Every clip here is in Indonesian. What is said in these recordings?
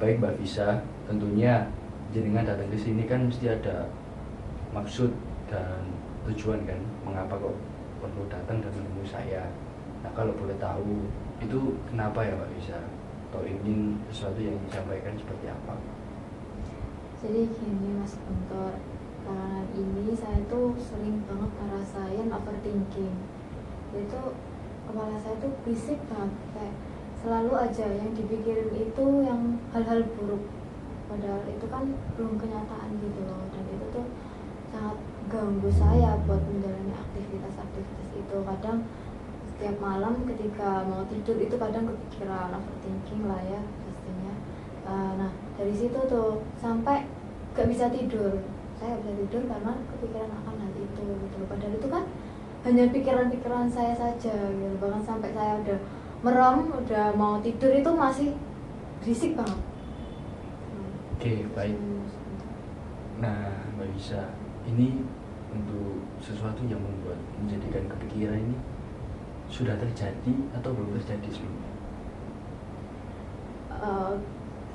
baik Mbak Visa, tentunya jenengan datang ke sini kan mesti ada maksud dan tujuan kan, mengapa kok perlu datang dan menemui saya. Nah kalau boleh tahu itu kenapa ya Mbak Visa, atau ingin sesuatu yang disampaikan seperti apa? Jadi gini Mas Guntur, belakangan ini saya tuh sering banget ngerasain overthinking. Itu kepala saya tuh berisik banget, kayak selalu aja yang dipikirin itu yang hal-hal buruk, padahal itu kan belum kenyataan gitu loh. Dan itu tuh sangat ganggu saya buat menjalani aktivitas-aktivitas itu. Kadang setiap malam ketika mau tidur itu kadang kepikiran, overthinking lah ya pastinya. Nah dari situ tuh sampai gak bisa tidur. Saya gak bisa tidur karena kepikiran akan hal itu gitu loh. Padahal itu kan hanya pikiran-pikiran saya saja gitu. Bahkan sampai saya udah merem, udah mau tidur itu masih berisik banget. Oke, baik. Nah Mbak Visa, ini untuk sesuatu yang membuat menjadikan kepikiran ini sudah terjadi atau belum terjadi sebelumnya?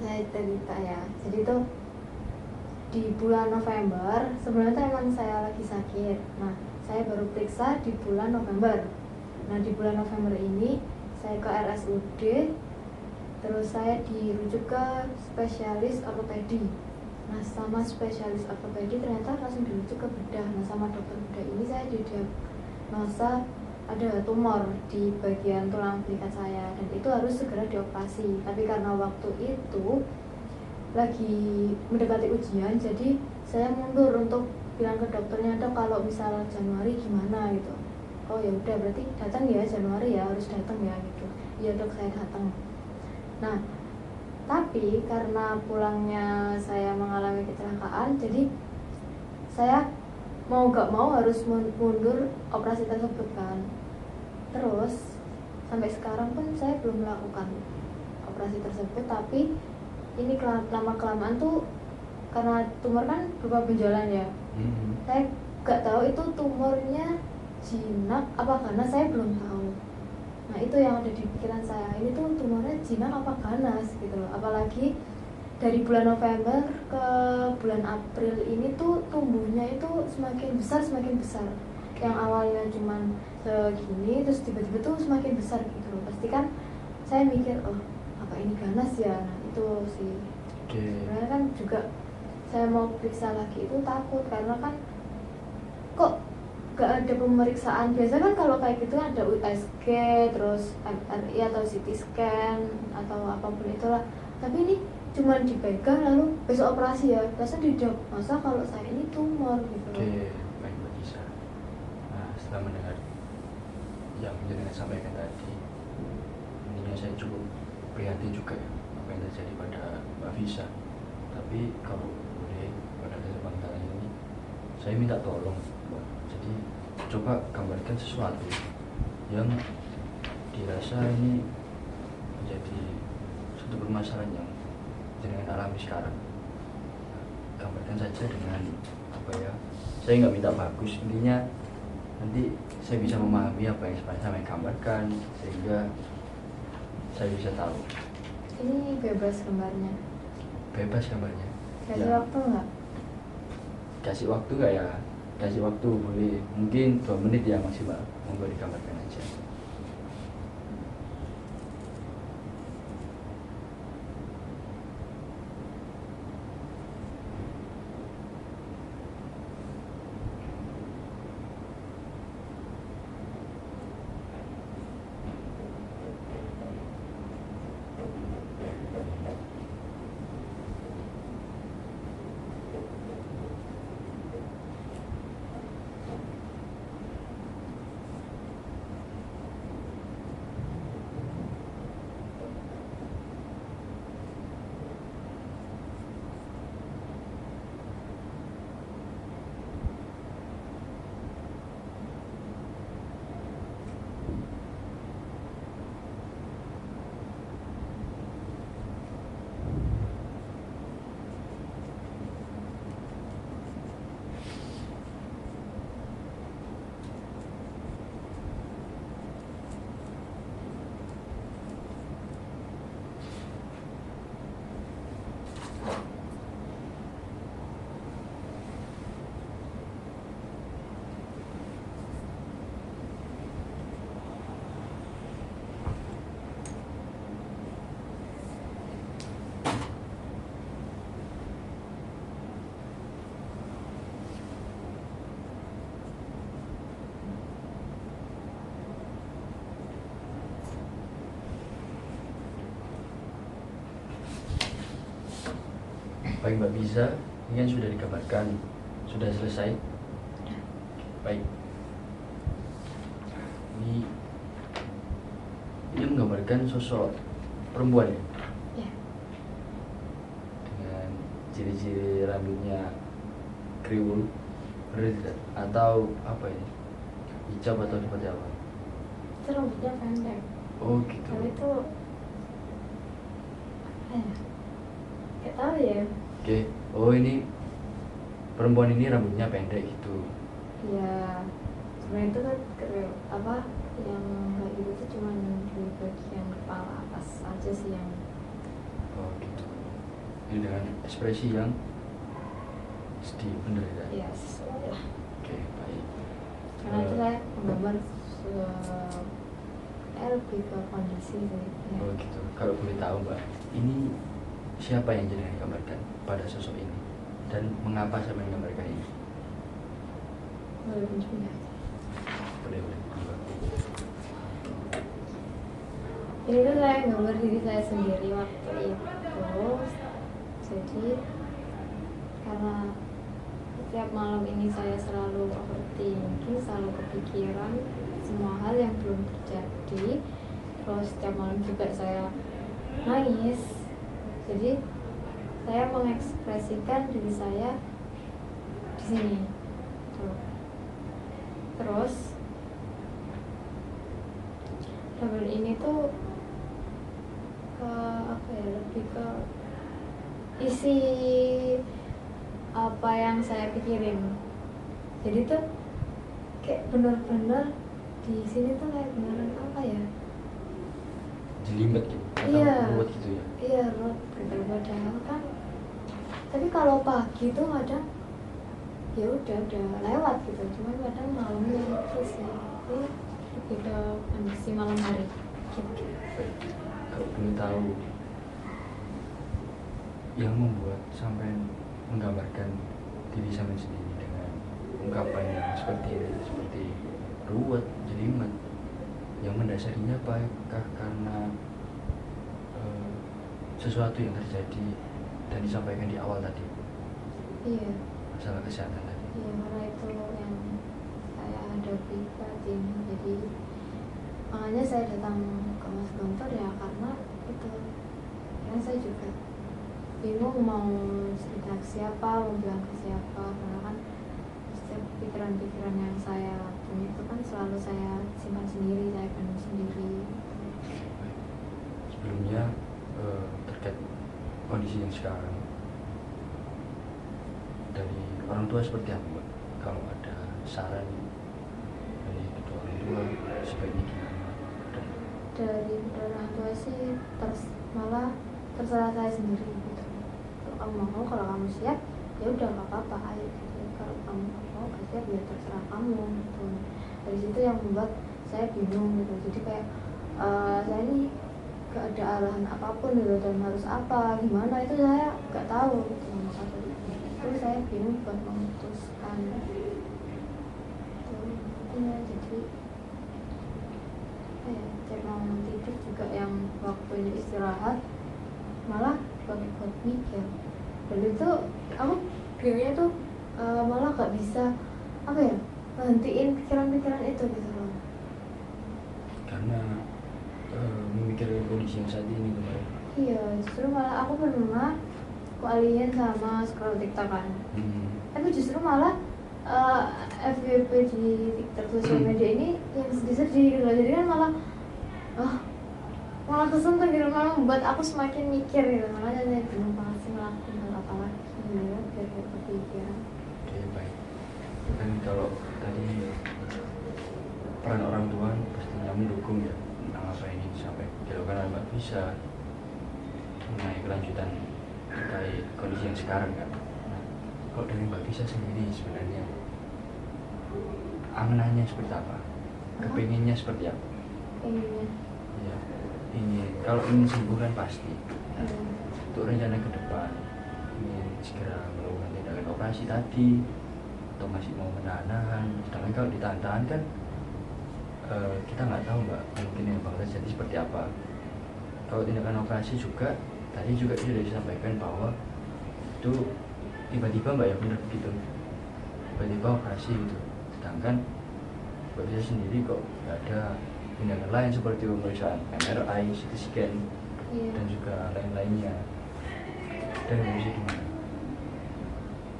Saya cerita ya. Jadi tuh di bulan November, sebenarnya emang saya lagi sakit. Nah, saya baru periksa di bulan November. Nah, di bulan November ini saya ke RSUD, terus saya dirujuk ke spesialis ortopedi. Nah, sama spesialis ortopedi ternyata langsung dirujuk ke bedah. Nah, sama dokter bedah ini saya didiagnosa ada tumor di bagian tulang belikat saya dan itu harus segera dioperasi. Tapi karena waktu itu lagi mendekati ujian, jadi saya mundur untuk bilang ke dokternya, dok kalau misal Januari gimana gitu. Oh ya udah, berarti datang ya Januari ya, harus datang ya gitu. Iya dok, saya datang. Nah tapi karena pulangnya saya mengalami kecelakaan, jadi saya mau gak mau harus mundur operasi tersebut kan. Terus sampai sekarang pun saya belum melakukan operasi tersebut. Tapi ini lama kelamaan tuh karena tumor kan berupa benjolan ya. Saya gak tahu itu tumornya jinak apa karena, saya belum tahu. Nah itu yang ada di pikiran saya, ini tuh tumornya jinak apa ganas gitu loh. Apalagi dari bulan November ke bulan April ini tuh tumbuhnya itu semakin besar. Yang awalnya cuman segini terus tiba-tiba tuh semakin besar gitu loh. Pasti kan saya mikir, oh apa ini ganas ya. Nah itu sih. Sebenarnya kan juga saya mau periksa lagi itu takut karena kan kok gak ada pemeriksaan. Biasa kan kalau kayak gitu ada USG, terus MRI atau CT scan atau apapun itulah. Tapi ini cuma dipegang lalu besok operasi ya, langsung didiagnosa kalau saya ini tumor gitu. Oke, baik Mbak Visa. Nah setelah mendengar yang jenengan sampaikan tadi, intinya saya cukup prihatin juga ya apa yang terjadi pada Mbak Visa. Tapi kalau boleh pada kesempatan ini saya minta tolong Mbak, jadi coba gambarkan sesuatu yang dirasa ini menjadi suatu permasalahan yang jenengan alami sekarang. Gambarkan saja dengan apa ya, saya nggak minta bagus, intinya nanti saya bisa memahami apa yang saya gambarkan sehingga saya bisa tahu. Ini bebas gambarnya? Bebas gambarnya. Kasih ya. waktu nggak? Kasih waktu nggak ya? Kasih waktu boleh, mungkin 2 menit ya maksimal, monggo digambarkan aja. Baik Mbak Bisa, ini kan sudah digambarkan, sudah selesai. Baik. Ini menggambarkan sosok perempuan ya? Ya. Dengan ciri-ciri rambutnya kriwul, benar tidak? Atau apa ini? Hijab atau seperti apa? Itu rambutnya pendek. Oh gitu. Tapi itu apa ya? Gak tahu ya. Oke. Oh ini perempuan ini rambutnya pendek gitu. Ya, sebenarnya itu kan apa yang kayak gitu tuh cuma di bagian kepala atas aja sih yang. Oh gitu. Ini dengan ekspresi yang sedih, bener ya? Ya sesuai lah. Oke, baik. Karena itu saya menggambar lebih ke kondisi sih. Ya. Oh gitu. Kalau boleh tahu Mbak, ini siapa yang jenengan gambarkan pada sosok ini dan mengapa saya menggambarkan ini? Boleh juga. Boleh. Ini tuh saya gambar diri saya sendiri waktu itu. Jadi karena setiap malam ini saya selalu overthinking, selalu kepikiran semua hal yang belum terjadi. Terus setiap malam juga saya nangis. Jadi saya mengekspresikan diri saya di sini. Terus gambar ini tuh apa ya, lebih ke isi apa yang saya pikirin. Jadi tuh kayak bener-bener di sini tuh kayak beneran apa ya? Jelimet gitu atau Iya. ruwet gitu ya? Iya, ruwet gitu. Padahal kan. Tapi kalau pagi tuh kadang ya udah lewat gitu. Cuma kadang malamnya terus ya. Ini lebih ke kondisi malam hari. Gitu. Baik. Kalau boleh tahu yang membuat sampai menggambarkan diri sampai sendiri dengan ungkapan yang seperti ini, seperti ruwet, jelimet, yang mendasarinya apakah karena sesuatu yang terjadi dan disampaikan di awal tadi? Iya. Masalah kesehatan tadi. Iya, karena itu yang saya hadapi saat ini. Jadi makanya saya datang ke Mas Gontor ya karena itu. Karena saya juga bingung mau cerita ke siapa, mau bilang ke siapa. Karena kan setiap pikiran-pikiran yang saya punya itu kan selalu saya simpan sendiri, saya pendam sendiri. Sebelumnya terkait kondisi yang sekarang dari orang tua seperti apa Mbak? Kalau ada saran dari kedua orang tua sebaiknya gimana? Dari orang tua sih malah terserah saya sendiri gitu. Kalau kamu mau, kalau kamu siap ya udah nggak apa-apa, ayo gitu. Kalau kamu nggak mau nggak siap ya terserah kamu gitu. Dari situ yang membuat saya bingung gitu. Jadi kayak saya ini gak ada arahan apapun gitu dan harus apa gimana itu saya nggak tahu gitu. Terus saya bingung buat memutuskan itu. Ya jadi cek mau tidur juga yang waktunya istirahat malah buat mikir. Dan itu aku bingungnya tuh malah gak bisa apa ya, berhentiin pikiran-pikiran itu gitu loh. Karena memikirkan kondisi yang saat ini kemarin. Iya, justru malah aku pernah kealian sama scroll TikTok kan. Tapi justru malah FYP di TikTok sosial media ini yang sedih-sedih gitu loh. Jadi kan malah kesentuh gitu, malah membuat aku semakin mikir gitu. Makanya saya bingung banget sih ngelakuin hal apa lagi gitu ya, biar kepikiran. Oke, baik. Dan kalau tadi peran orang tua pastinya mendukung ya tentang apa yang ingin dilakukan oleh Mbak Bisa mengenai kelanjutan terkait kondisi yang sekarang kan. Nah, kalau dari Mbak Bisa sendiri sebenarnya anganannya seperti apa? Kepinginnya seperti apa? Iya. Ya, kalau ingin sembuh kan pasti. Nah, untuk rencana ke depan ingin segera melakukan tindakan operasi tadi atau masih mau menahan. Sedangkan kalau ditahan-tahan kan kita nggak tahu Mbak mungkin yang bakal terjadi seperti apa. Kalau tindakan operasi juga tadi juga sudah disampaikan bahwa itu tiba-tiba mbak ya bener begitu, tiba-tiba operasi gitu. Sedangkan mbak bisa sendiri kok nggak ada tindakan lain seperti pemeriksaan MRI, CT scan, dan juga lain-lainnya. Dan bisa gimana?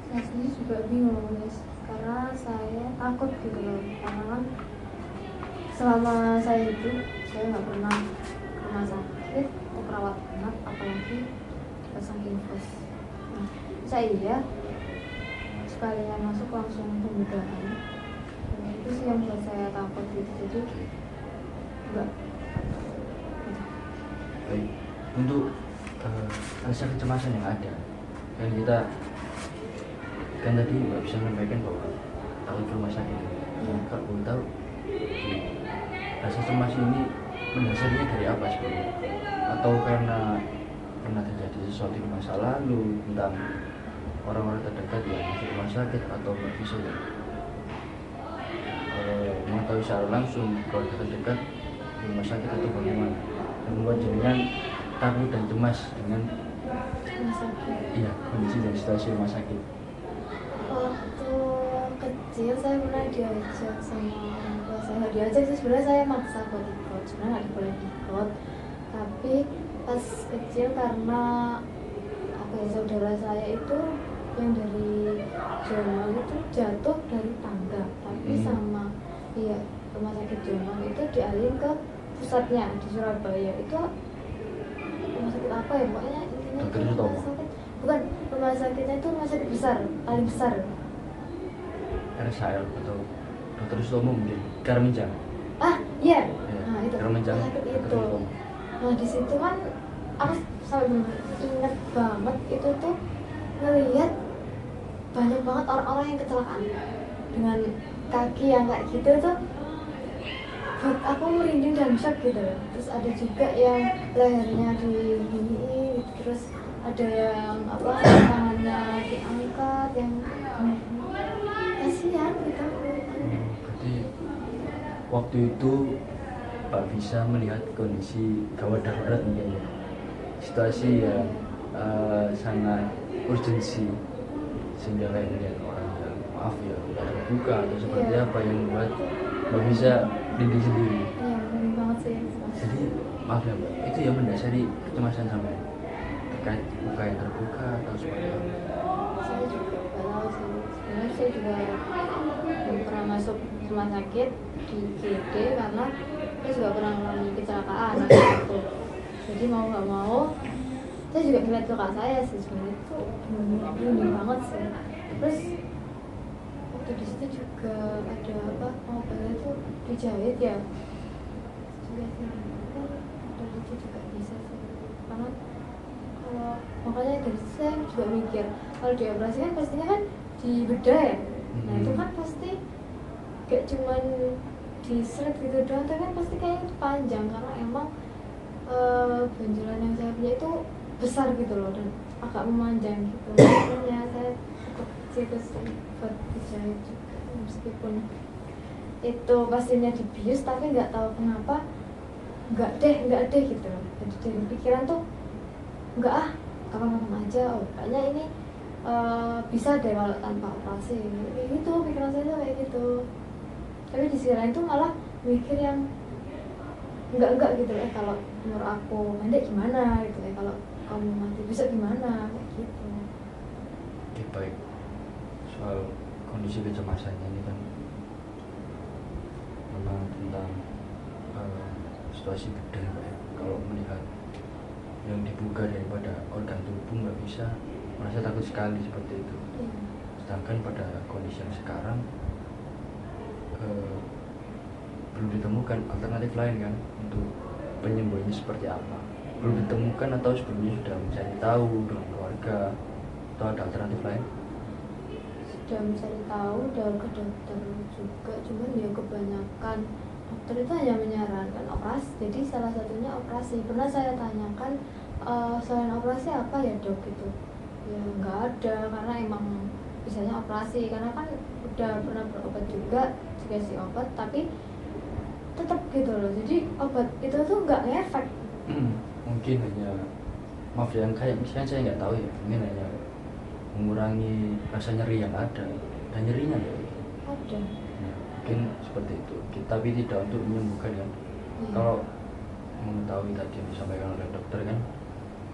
Saya sendiri juga bingung guys, karena saya takut gitu loh, karena kan selama saya itu saya nggak pernah ke rumah sakit atau perawat anak, apalagi pasang infus. Nah, saya sekalian masuk langsung pembedahan. Nah, itu sih yang buat saya takut gitu, jadi enggak. Baik, untuk rasa kecemasan yang ada, kan kita kan tadi nggak bisa menyampaikan bahwa takut ke rumah sakit. Kalau boleh tahu, rasa cemas ini mendasarnya dari apa sebenarnya? Atau karena pernah terjadi sesuatu di masa lalu tentang orang-orang terdekat yang masuk rumah sakit, atau nggak bisa ya? Mengetahui secara langsung keluarga terdekat di rumah sakit atau bagaimana, dan membuat jenengan takut dan cemas dengan Rumah sakit. iya kondisi dan situasi rumah sakit. Waktu kecil saya pernah diajak sama orang tua saya, diajak sih sebenarnya saya maksa buat ikut, sebenarnya nggak boleh ikut, tapi pas kecil karena apa ya, saudara saya itu yang dari Jombang itu jatuh dari tangga, tapi sama rumah sakit Jombang itu dialih ke pusatnya di Surabaya. Itu rumah sakit apa ya, pokoknya intinya Dr. itu Sutomo? rumah sakit, bukan, rumah sakitnya itu rumah sakit besar, paling besar. RSHL atau Dr. Sutomo mungkin, Karminjang. Iya. Ya, Nah itu Karminjang, rumah sakit Dr. itu. Sutomo. Nah di situ kan aku sampai bener inget banget itu tuh, ngelihat banyak banget orang-orang yang kecelakaan dengan kaki yang kayak gitu tuh, buat aku merinding dan shock gitu. Terus ada juga yang lehernya diginiin gitu, terus ada yang apa, tangannya diangkat, yang kasihan gitu. Berarti waktu itu Pak bisa melihat kondisi gawat darurat mungkin ya, situasi yang sangat urgensi, sehingga kayak melihat orang yang maaf ya udah terbuka atau seperti apa yang membuat Mbak bisa diri sendiri. Iya, bener banget sih. Jadi maaf ya Mbak, itu yang mendasari kecemasan sampai terkait luka yang terbuka atau seperti apa? Saya juga gak tahu sih, sebenarnya saya juga belum pernah masuk rumah sakit di IGD karena saya juga pernah mengalami kecelakaan waktu. Jadi mau nggak mau saya juga ngeliat luka saya sih, sebenarnya itu bener banget sih. Terus waktu di situ juga ada apa, mobilnya tuh dijahit ya juga sih, dari itu juga bisa sih, karena kalau makanya dari situ saya juga mikir kalau dioperasi kan pastinya kan dibedah ya. Nah itu kan pasti gak cuman diseret gitu doang, tapi kan pasti kayaknya panjang, karena emang benjolan yang saya punya itu besar gitu loh, dan agak memanjang gitu. Makanya saya tetap situ sih buat dijahit juga, meskipun itu pastinya dibius, tapi nggak tahu kenapa nggak deh gitu loh. Jadi dari pikiran tuh nggak, kapan-kapan aja, kayaknya ini bisa deh kalau tanpa operasi, kayak gitu pikiran saya tuh kayak gitu. Tapi di sisi lain tuh malah mikir yang enggak gitu ya, kalau umur aku pendek gimana gitu ya, kalau kamu mati bisa gimana, kayak gitu. Oke, baik. Soal kondisi kecemasannya ini kan memang tentang situasi bedah Pak ya. Kalau melihat yang dibuka daripada organ tubuh nggak bisa, merasa takut sekali seperti itu. Sedangkan pada kondisi yang sekarang belum ditemukan alternatif lain kan untuk penyembuhannya seperti apa, belum ditemukan, atau sebelumnya sudah mencari tahu dengan keluarga, atau ada alternatif lain? Sudah mencari tahu, udah ke dokter juga, cuman ya kebanyakan dokter itu hanya menyarankan operasi. Jadi salah satunya operasi. Pernah saya tanyakan, selain operasi apa ya dok gitu, ya nggak ada, karena emang bisanya operasi. Karena kan udah pernah berobat juga, dikasih obat, tapi tetap gitu loh. Jadi obat itu tuh nggak ngefek. Mungkin hanya, maaf ya, kayak misalnya saya nggak tahu ya, mungkin hanya mengurangi rasa nyeri yang ada, dan nyerinya ya. Ada. Nah, mungkin seperti itu, tapi tidak untuk menyembuhkan kan. Kalau mengetahui tadi yang disampaikan oleh dokter kan,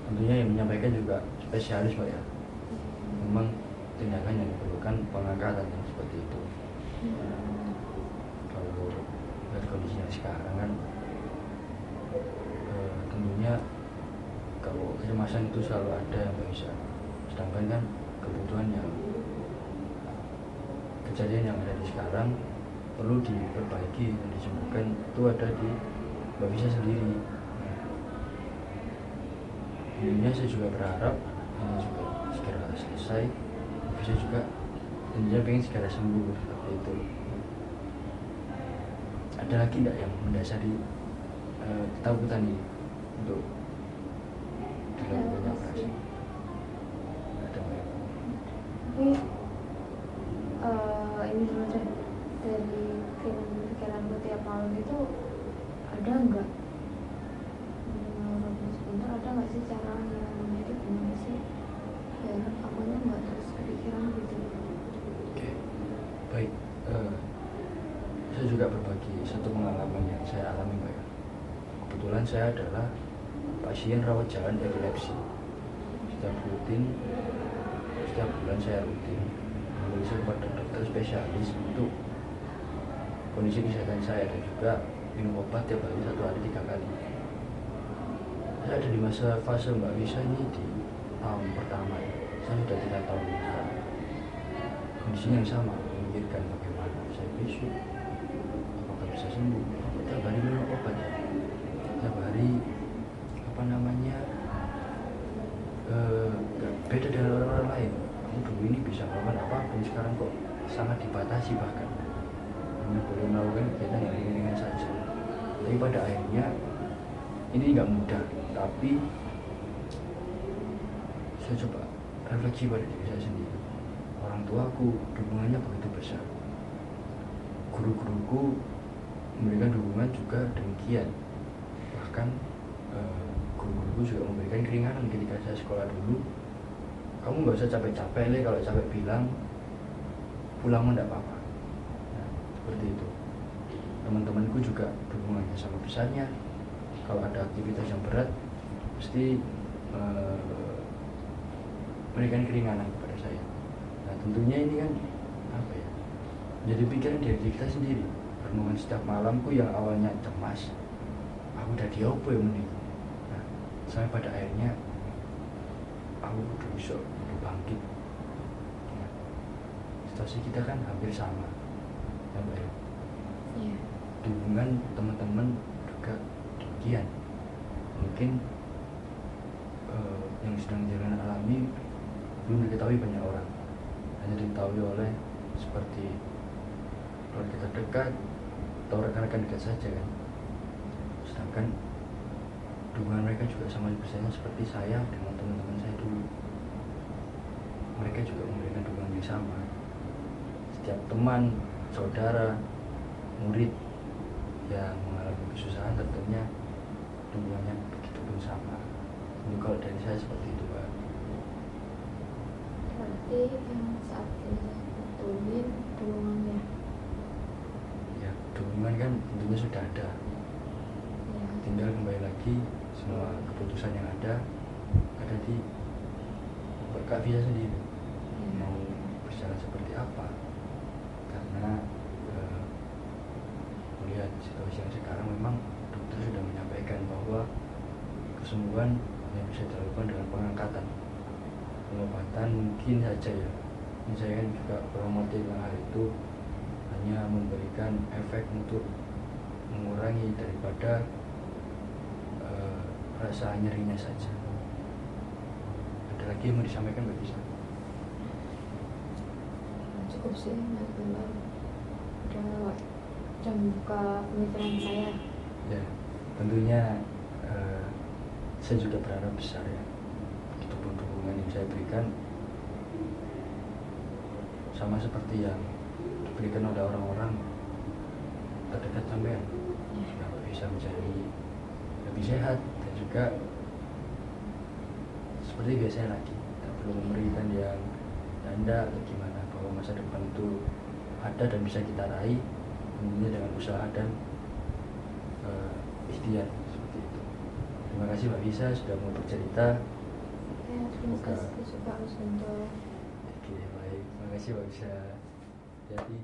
tentunya yang menyampaikan juga spesialis Pak ya. Memang tindakan yang diperlukan pengangkatan yang seperti itu. Kalau dari kondisinya sekarang kan, tentunya kalau kecemasan itu selalu ada yang bisa, sedangkan kan kebutuhan yang kejadian yang ada di sekarang perlu diperbaiki dan disembuhkan itu ada di Mbak Visa sendiri. Intinya saya juga berharap ini juga segera selesai, bisa juga tentunya pengen segera sembuh seperti itu. Ada lagi tidak yang mendasari ketakutan ini untuk dilakukannya operasi? Ada nggak? Tapi ini dulu deh, dari pikiran-pikiranku tiap malam itu ada nggak, sebentar ada nggak sih cara ngilangnya itu gimana sih biar akunya nggak terus kepikiran gitu. Oke, baik. Saya juga berbagi satu pengalaman yang saya alami Mbak ya. Kebetulan saya adalah pasien rawat jalan epilepsi. Setiap bulan saya rutin memeriksa kepada dokter spesialis untuk kondisi kesehatan saya, dan juga minum obat tiap hari 1 hari 3 kali. Saya ada di masa fase Mbak Visa ini di tahun pertama ya. Saya sudah 3 tahun sekarang. Kondisinya yang sama, memikirkan bagaimana saya besok, apakah bisa sembuh. Tiap hari minum obat ya. Tiap hari beda dengan orang-orang lain. Kamu dulu ini bisa melakukan apapun, sekarang kok sangat dibatasi, bahkan hanya boleh melakukan kegiatan yang ringan-ringan saja. Tapi pada akhirnya ini nggak mudah, tapi saya coba refleksi pada diri saya sendiri. Orang tuaku dukungannya begitu besar, guru-guruku memberikan dukungan juga demikian, bahkan guru-guruku juga memberikan keringanan ketika saya sekolah dulu. Kamu nggak usah capek-capek, kalau capek bilang pulang enggak apa-apa. Nah, seperti itu. Teman-temanku juga dukungannya sama besarnya. Kalau ada aktivitas yang berat, pasti memberikan keringanan kepada saya. Nah, tentunya ini kan apa ya? Jadi pikiran dari kita sendiri. Renungan setiap malamku yang awalnya cemas, aku udah diopo ya mending. Nah, saya pada akhirnya aku udah bisa bangkit. Nah, situasi kita kan hampir sama, ya Mbak ya. Iya. Dukungan teman-teman juga demikian. Mungkin yang sedang jalan alami belum diketahui banyak orang, hanya diketahui oleh seperti keluarga terdekat atau rekan-rekan dekat saja kan. Sedangkan dukungan mereka juga sama besarnya seperti saya dengan teman-teman saya dulu. Mereka juga memberikan dukungan yang sama. Setiap teman, saudara, murid yang mengalami kesusahan tentunya dukungannya begitu pun sama. Ini kalau dari saya seperti itu Pak. Berarti yang saat ini betulin dukungannya. Ya, dukungan kan tentunya sudah ada. Ya. Tinggal kembali lagi semua keputusan yang ada di Kak Visa sendiri. Mau berjalan seperti apa? Karena melihat situasi yang sekarang memang dokter sudah menyampaikan bahwa kesembuhan yang bisa dilakukan dengan pengangkatan. Pengobatan mungkin saja ya. Ini saya kan juga promotif yang hal itu hanya memberikan efek untuk mengurangi daripada rasa nyerinya saja. Ada lagi yang mau disampaikan Mbak Visa? Cukup sih, benar. Udah membuka pemikiran saya. Ya, tentunya saya juga berharap besar ya. Itu pun dukungan yang saya berikan sama seperti yang diberikan oleh orang-orang terdekat sampean, supaya bisa menjadi lebih sehat dan juga seperti biasanya lagi. Kita perlu memberikan yang Anda atau gimana, bahwa masa depan itu ada dan bisa kita raih tentunya dengan usaha dan ikhtiar seperti itu. Terima kasih Mbak Visa sudah mau bercerita. Ya, terima kasih juga Mas Guntur. Oke, baik. Terima kasih Mbak Visa. Jadi